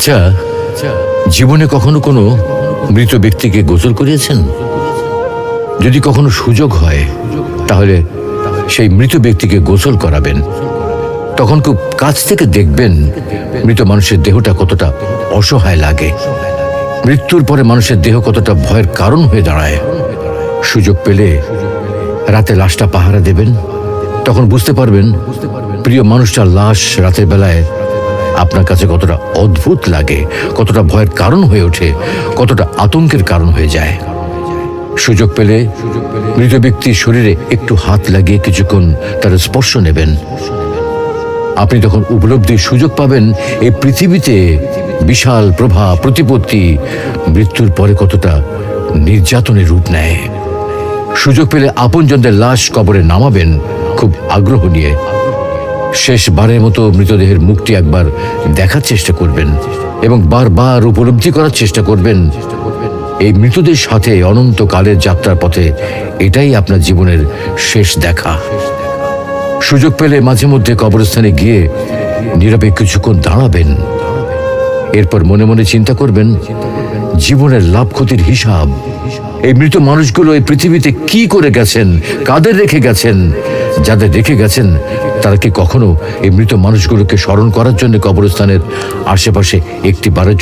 আচ্ছা, জীবনে কখনো কোনো মৃত ব্যক্তিকে গোসল করিয়েছেন? যদি কখনো সুযোগ হয় তাহলে সেই মৃত ব্যক্তিকে গোসল করাবেন। তখন খুব কাছ থেকে দেখবেন মৃত মানুষের দেহটা কতটা অসহায় লাগে, মৃত্যুর পরে মানুষের দেহ কতটা ভয়ের কারণ হয়ে দাঁড়ায়। সুযোগ পেলে রাতে লাশটা পাহারা দেবেন, তখন বুঝতে পারবেন প্রিয় মানুষটার লাশ রাতের বেলায় আপনার কাছে কতটা অদ্ভুত লাগে, কতটা ভয়ের কারণ হয়ে ওঠে, কতটা আতঙ্কের কারণ হয়ে যায়। সুযোগ পেলে মৃত ব্যক্তির শরীরে একটু হাত লাগিয়ে কিছুক্ষণ তার স্পর্শ নেবেন। আপনি তখন উপলব্ধির সুযোগ পাবেন এই পৃথিবীতে বিশাল প্রভাব প্রতিপত্তি মৃত্যুর পরে কতটা নির্যাতনের রূপ নেয়। সুযোগ পেলে আপনজনদের লাশ কবরে নামাবেন খুব আগ্রহ নিয়ে। শেষবারের মতো মৃতদেহের মুখটি একবার দেখার চেষ্টা করবেন এবং বারবার উপলব্ধি করার চেষ্টা করবেন এই মৃতদের সাথে অনন্তকালের যাত্রার পথে এটাই আপনার জীবনের শেষ দেখা। সুযোগ পেলে মাঝে মধ্যে কবরস্থানে গিয়ে নীরবে কিছুক্ষণ দাঁড়াবেন। এরপর মনে মনে চিন্তা করবেন জীবনের লাভ ক্ষতির হিসাব। এই মৃত মানুষগুলো এই পৃথিবীতে কি করে গেছেন, কাদের রেখে গেছেন। যাদের রেখে গেছেন তারা কি কখনো এই মৃত মানুষগুলোকে স্মরণ করার জন্য কবরস্থানের আশেপাশে একটি বারের